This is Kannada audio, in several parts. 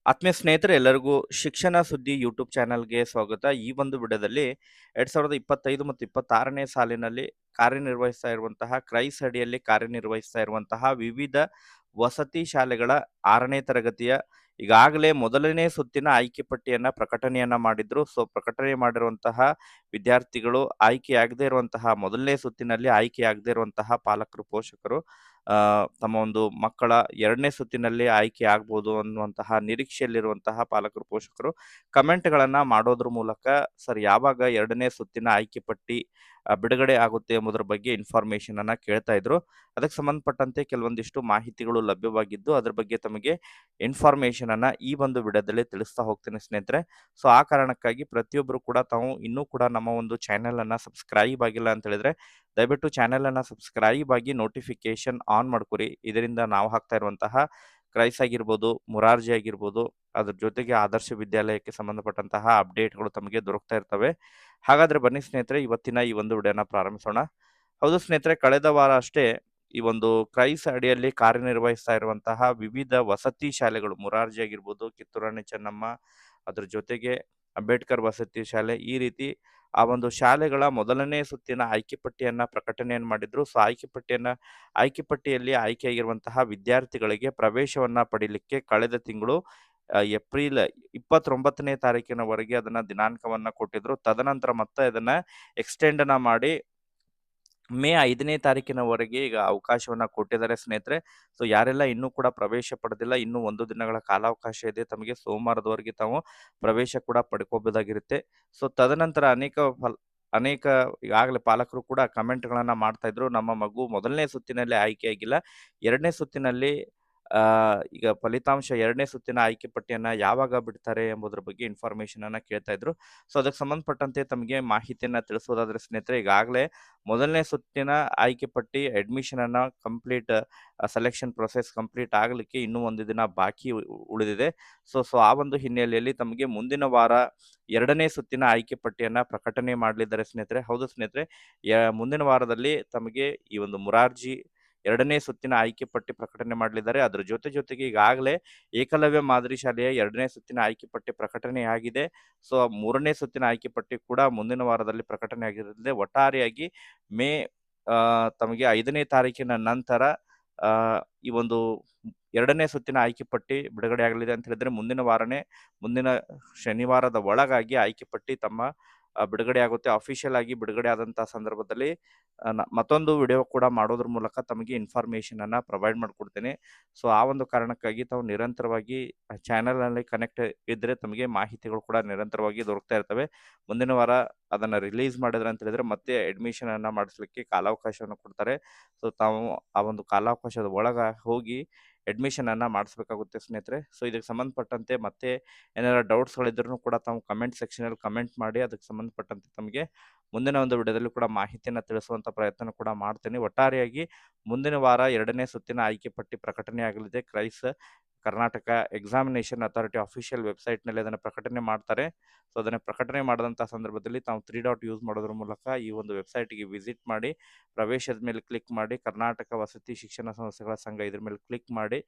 ಆತ್ಮೀಯ ಸ್ನೇಹಿತರೆ ಎಲ್ಲರಿಗೂ ಶಿಕ್ಷಣ ಸುದ್ದಿ ಯೂಟ್ಯೂಬ್ ಚಾನಲ್‌ಗೆ ಸ್ವಾಗತ. ಈ ಒಂದು ವಿಡಿಯೋದಲ್ಲಿ 2025 ಮತ್ತು 26ನೇ ಸಾಲಿನಲ್ಲಿ ಕಾರ್ಯನಿರ್ವಹಿಸ್ತಾ ಇರುವಂತಹ ಕ್ರೈಸ್ ಅಡಿಯಲ್ಲಿ ಕಾರ್ಯನಿರ್ವಹಿಸ್ತಾ ಇರುವಂತಹ ವಿವಿಧ ವಸತಿ ಶಾಲೆಗಳ 6ನೇ ತರಗತಿಯ ಈಗಾಗಲೇ ಮೊದಲನೇ ಸುತ್ತಿನ ಆಯ್ಕೆ ಪಟ್ಟಿಯನ್ನ ಪ್ರಕಟಣೆಯನ್ನ ಮಾಡಿದ್ರು. ಸೊ ಪ್ರಕಟಣೆ ಮಾಡಿರುವಂತಹ ವಿದ್ಯಾರ್ಥಿಗಳು ಆಯ್ಕೆಯಾಗದೇ ಇರುವಂತಹ ಮೊದಲನೇ ಸುತ್ತಿನಲ್ಲಿ ಆಯ್ಕೆಯಾಗದೇ ಇರುವಂತಹ ಪಾಲಕರು, ಪೋಷಕರು ತಮ್ಮ ಒಂದು ಮಕ್ಕಳ 2ನೇ ಸುತ್ತಿನಲ್ಲಿ ಆಯ್ಕೆ ಆಗ್ಬೋದು ಅನ್ನುವಂತಹ ನಿರೀಕ್ಷೆಯಲ್ಲಿರುವಂತಹ ಪಾಲಕರು, ಪೋಷಕರು ಕಮೆಂಟ್‌ಗಳನ್ನ ಮಾಡೋದ್ರ ಮೂಲಕ ಸರ್ ಯಾವಾಗ 2ನೇ ಸುತ್ತಿನ ಆಯ್ಕೆ ಪಟ್ಟಿ ಬಿಡುಗಡೆ ಆಗುತ್ತೆ ಎಂಬುದರ ಬಗ್ಗೆ ಇನ್ಫಾರ್ಮೇಷನ್ ಅನ್ನ ಕೇಳ್ತಾ ಇದ್ರು. ಅದಕ್ಕೆ ಸಂಬಂಧಪಟ್ಟಂತೆ ಕೆಲವೊಂದಿಷ್ಟು ಮಾಹಿತಿಗಳು ಲಭ್ಯವಾಗಿದ್ದು, ಅದ್ರ ಬಗ್ಗೆ ತಮಗೆ ಇನ್ಫಾರ್ಮೇಷನ್ ಅನ್ನ ಈ ಒಂದು ವಿಡಿಯೋದಲ್ಲಿ ತಿಳಿಸ್ತಾ ಹೋಗ್ತೇನೆ ಸ್ನೇಹಿತರೆ. ಸೊ ಆ ಕಾರಣಕ್ಕಾಗಿ ಪ್ರತಿಯೊಬ್ಬರು ಕೂಡ ತಾವು ಇನ್ನೂ ಕೂಡ ನಮ್ಮ ಒಂದು ಚಾನೆಲ್ ಅನ್ನ ಸಬ್ಸ್ಕ್ರೈಬ್ ಆಗಿಲ್ಲ ಅಂತ ಹೇಳಿದ್ರೆ ದಯವಿಟ್ಟು ಚಾನೆಲ್ ಅನ್ನ ಸಬ್ಸ್ಕ್ರೈಬ್ ಆಗಿ ನೋಟಿಫಿಕೇಶನ್ ಆನ್ ಮಾಡ್ಕೊರಿ. ಇದರಿಂದ ನಾವು ಹಾಕ್ತಾ ಇರುವಂತಹ ಕ್ರೈಸ್ ಆಗಿರ್ಬೋದು, ಮುರಾರ್ಜಿ ಆಗಿರ್ಬೋದು, ಅದ್ರ ಜೊತೆಗೆ ಆದರ್ಶ ವಿದ್ಯಾಲಯಕ್ಕೆ ಸಂಬಂಧಪಟ್ಟಂತಹ ಅಪ್ಡೇಟ್‌ಗಳು ತಮಗೆ ದೊರಕ್ತಾ ಇರ್ತವೆ. ಹಾಗಾದ್ರೆ ಬನ್ನಿ ಸ್ನೇಹಿತರೆ ಇವತ್ತಿನ ಈ ಒಂದು ವಿಡಿಯೋನ ಪ್ರಾರಂಭಿಸೋಣ. ಹೌದು ಸ್ನೇಹಿತರೆ, ಕಳೆದ ವಾರ ಅಷ್ಟೇ ಈ ಒಂದು ಕ್ರೈಸ್ ಅಡಿಯಲ್ಲಿ ಕಾರ್ಯನಿರ್ವಹಿಸ್ತಾ ಇರುವಂತಹ ವಿವಿಧ ವಸತಿ ಶಾಲೆಗಳು ಮುರಾರ್ಜಿ ಆಗಿರ್ಬೋದು, ಕಿತ್ತೂರು ರಾಣಿ ಚೆನ್ನಮ್ಮ, ಅದ್ರ ಜೊತೆಗೆ ಅಂಬೇಡ್ಕರ್ ವಸತಿ ಶಾಲೆ, ಈ ರೀತಿ ಆ ಒಂದು ಶಾಲೆಗಳ ಮೊದಲನೇ ಸುತ್ತಿನ ಆಯ್ಕೆ ಪಟ್ಟಿಯನ್ನ ಪ್ರಕಟಣೆಯನ್ನು ಮಾಡಿದ್ರು. ಸೊ ಆಯ್ಕೆ ಪಟ್ಟಿಯಲ್ಲಿ ಆಯ್ಕೆಯಾಗಿರುವಂತಹ ವಿದ್ಯಾರ್ಥಿಗಳಿಗೆ ಪ್ರವೇಶವನ್ನ ಪಡೀಲಿಕ್ಕೆ ಕಳೆದ ತಿಂಗಳು ಏಪ್ರಿಲ್ 29ನೇ ತಾರೀಕಿನವರೆಗೆ ಅದನ್ನ ದಿನಾಂಕವನ್ನ ಕೊಟ್ಟಿದ್ರು. ತದನಂತರ ಮತ್ತೆ ಅದನ್ನ ಎಕ್ಸ್‌ಟೆಂಡ್ ಮಾಡಿ ಮೇ 5ನೇ ತಾರೀಕಿನವರೆಗೆ ಈಗ ಅವಕಾಶವನ್ನ ಕೊಟ್ಟಿದ್ದಾರೆ ಸ್ನೇಹಿತರೆ. ಸೊ ಯಾರೆಲ್ಲ ಇನ್ನೂ ಕೂಡ ಪ್ರವೇಶ ಪಡೆದಿಲ್ಲ, ಇನ್ನೂ 1 ದಿನಗಳ ಕಾಲಾವಕಾಶ ಇದೆ. ತಮಗೆ ಸೋಮವಾರದವರೆಗೆ ತಾವು ಪ್ರವೇಶ ಕೂಡ ಪಡ್ಕೋಬಹುದಾಗಿರುತ್ತೆ. ಸೊ ತದನಂತರ ಅನೇಕ ಈಗಾಗಲೇ ಪಾಲಕರು ಕೂಡ ಕಮೆಂಟ್‌ಗಳನ್ನ ಮಾಡ್ತಾ ಇದ್ರು. ನಮ್ಮ ಮಗು ಮೊದಲನೇ ಸುತ್ತಿನಲ್ಲಿ ಆಯ್ಕೆಯಾಗಿಲ್ಲ. 2ನೇ ಸುತ್ತಿನಲ್ಲಿ ಈಗ ಫಲಿತಾಂಶ 2ನೇ ಸುತ್ತಿನ ಆಯ್ಕೆ ಪಟ್ಟಿಯನ್ನ ಯಾವಾಗ ಬಿಡ್ತಾರೆ ಎಂಬುದರ ಬಗ್ಗೆ ಇನ್ಫಾರ್ಮೇಷನ್ ಅನ್ನ ಕೇಳ್ತಾ ಇದ್ರು. ಸೊ ಅದಕ್ಕೆ ಸಂಬಂಧಪಟ್ಟಂತೆ ತಮಗೆ ಮಾಹಿತಿಯನ್ನ ತಿಳಿಸೋದಾದ್ರೆ ಸ್ನೇಹಿತರೆ, ಈಗಾಗಲೇ ಮೊದಲನೇ ಸುತ್ತಿನ ಆಯ್ಕೆ ಪಟ್ಟಿ ಅಡ್ಮಿಷನ್ ಅನ್ನ ಕಂಪ್ಲೀಟ್ ಸೆಲೆಕ್ಷನ್ ಪ್ರೊಸೆಸ್ ಕಂಪ್ಲೀಟ್ ಆಗಲಿಕ್ಕೆ ಇನ್ನೂ 1 ದಿನ ಬಾಕಿ ಉಳಿದಿದೆ. ಸೊ ಆ ಒಂದು ಹಿನ್ನೆಲೆಯಲ್ಲಿ ತಮಗೆ ಮುಂದಿನ ವಾರ 2ನೇ ಸುತ್ತಿನ ಆಯ್ಕೆ ಪಟ್ಟಿಯನ್ನ ಪ್ರಕಟಣೆ ಮಾಡಲಿದ್ದಾರೆ ಸ್ನೇಹಿತರೆ. ಹೌದು ಸ್ನೇಹಿತರೆ, ಮುಂದಿನ ವಾರದಲ್ಲಿ ತಮಗೆ ಈ ಒಂದು ಮುರಾರ್ಜಿ 2ನೇ ಸುತ್ತಿನ ಆಯ್ಕೆ ಪಟ್ಟಿ ಪ್ರಕಟಣೆ ಮಾಡಲಿದ್ದಾರೆ. ಅದರ ಜೊತೆಗೆ ಈಗಾಗಲೇ ಏಕಲವ್ಯ ಮಾದರಿ ಶಾಲೆಯ 2ನೇ ಸುತ್ತಿನ ಆಯ್ಕೆ ಪಟ್ಟಿ ಪ್ರಕಟಣೆಯಾಗಿದೆ. ಸೊ 3ನೇ ಸುತ್ತಿನ ಆಯ್ಕೆ ಪಟ್ಟಿ ಕೂಡ ಮುಂದಿನ ವಾರದಲ್ಲಿ ಪ್ರಕಟಣೆ ಆಗಿರಲಿದೆ. ಒಟ್ಟಾರೆಯಾಗಿ ಮೇ ತಮಗೆ 5ನೇ ತಾರೀಕಿನ ನಂತರ ಈ ಒಂದು 2ನೇ ಸುತ್ತಿನ ಆಯ್ಕೆ ಪಟ್ಟಿ ಬಿಡುಗಡೆ ಆಗಲಿದೆ ಅಂತ ಹೇಳಿದ್ರೆ ಮುಂದಿನ ಶನಿವಾರದ ಒಳಗಾಗಿ ಆಯ್ಕೆ ಪಟ್ಟಿ ತಮ್ಮ ಬಿಡುಗಡೆ ಆಗುತ್ತೆ. ಅಫಿಷಿಯಲ್ ಆಗಿ ಬಿಡುಗಡೆ ಆದಂತಹ ಸಂದರ್ಭದಲ್ಲಿ ಮತ್ತೊಂದು ವಿಡಿಯೋ ಕೂಡ ಮಾಡೋದ್ರ ಮೂಲಕ ತಮಗೆ ಇನ್ಫಾರ್ಮೇಷನ್ ಅನ್ನ ಪ್ರೊವೈಡ್ ಮಾಡ್ಕೊಡ್ತೇನೆ. ಸೊ ಆ ಒಂದು ಕಾರಣಕ್ಕಾಗಿ ತಾವು ನಿರಂತರವಾಗಿ ಚಾನೆಲ್‌ನಲ್ಲಿ ಕನೆಕ್ಟ್ ಇದ್ರೆ ತಮಗೆ ಮಾಹಿತಿಗಳು ಕೂಡ ನಿರಂತರವಾಗಿ ದೊರಕ್ತಾ ಇರ್ತವೆ. ಮುಂದಿನ ವಾರ ಅದನ್ನ ರಿಲೀಸ್ ಮಾಡಿದ್ರೆ ಅಂತ ಹೇಳಿದ್ರೆ ಮತ್ತೆ ಅಡ್ಮಿಷನ್ ಅನ್ನ ಮಾಡಿಸ್ಲಿಕ್ಕೆ ಕಾಲಾವಕಾಶವನ್ನು ಕೊಡ್ತಾರೆ. ಸೊ ತಾವು ಆ ಒಂದು ಕಾಲಾವಕಾಶದ ಒಳಗ ಹೋಗಿ ಅಡ್ಮಿಷನ್ ಅನ್ನ ಮಾಡಿಸ್ಬೇಕಾಗುತ್ತೆ ಸ್ನೇಹಿತರೆ. ಸೊ ಇದಕ್ಕೆ ಸಂಬಂಧಪಟ್ಟಂತೆ ಮತ್ತೆ ಏನಾರ ಡೌಟ್ಸ್‌ಗಳಿದ್ರೂ ಕೂಡ ತಾವು ಕಮೆಂಟ್ ಸೆಕ್ಷನಲ್ಲಿ ಕಮೆಂಟ್ ಮಾಡಿ ಅದಕ್ಕೆ ಸಂಬಂಧಪಟ್ಟಂತೆ ತಮಗೆ ಮುಂದಿನ ಒಂದು ವಿಡಿಯೋದಲ್ಲಿ ಕೂಡ ಮಾಹಿತಿಯನ್ನ ತಿಳಿಸುವಂತ ಪ್ರಯತ್ನ ಕೂಡ ಮಾಡ್ತೇನೆ. ಒಟ್ಟಾರೆಯಾಗಿ ಮುಂದಿನ ವಾರ 2ನೇ ಸುತ್ತಿನ ಆಯ್ಕೆ ಪಟ್ಟಿ ಪ್ರಕಟಣೆ ಆಗಲಿದೆ. ಕ್ರೈಸ್ ಕರ್ನಾಟಕ ಎಕ್ಸಾಮಿನೇಷನ್ ಅಥಾರಿಟಿ ಅಫಿಷಿಯಲ್ ವೆಬ್‌ಸೈಟ್‌ನಲ್ಲಿ ಅದನ್ನು ಪ್ರಕಟಣೆ ಮಾಡ್ತಾರೆ. ಸೊ ಅದನ್ನ ಪ್ರಕಟಣೆ ಮಾಡಿದಂಥ ಸಂದರ್ಭದಲ್ಲಿ ತಾವು 3 ಡಾಟ್ ಯೂಸ್ ಮಾಡೋದ್ರ ಮೂಲಕ ಈ ಒಂದು ವೆಬ್‌ಸೈಟ್‌ಗೆ ವಿಸಿಟ್ ಮಾಡಿ ಪ್ರವೇಶದ ಮೇಲೆ ಕ್ಲಿಕ್ ಮಾಡಿ ಕರ್ನಾಟಕ ವಸತಿ ಶಿಕ್ಷಣ ಸಂಸ್ಥೆಗಳ ಸಂಘ ಇದ್ರ ಮೇಲೆ ಕ್ಲಿಕ್ ಮಾಡಿ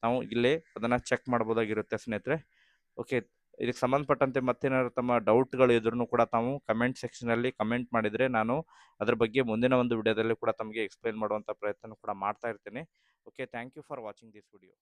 ನಾವು ಇಲ್ಲೇ ಅದನ್ನ ಚೆಕ್ ಮಾಡಬಹುದಾಗಿರುತ್ತೆ ಸ್ನೇಹಿತರೆ. ಓಕೆ, ಇದಕ್ಕೆ ಸಂಬಂಧಪಟ್ಟಂತೆ ಮತ್ತೇನಾದ್ರು ತಮ್ಮ ಡೌಟ್‌ಗಳು ಇದ್ರೂ ಕೂಡ ತಾವು ಕಮೆಂಟ್ ಸೆಕ್ಷನಲ್ಲಿ ಕಮೆಂಟ್ ಮಾಡಿದ್ರೆ ನಾನು ಅದ್ರ ಬಗ್ಗೆ ಮುಂದಿನ ಒಂದು ವಿಡಿಯೋದಲ್ಲಿ ಕೂಡ ತಮಗೆ ಎಕ್ಸ್‌ಪ್ಲೇನ್ ಮಾಡುವಂತ ಪ್ರಯತ್ನ ಕೂಡ ಮಾಡ್ತಾ ಇರ್ತೇನೆ. Okay, thank you for watching this video.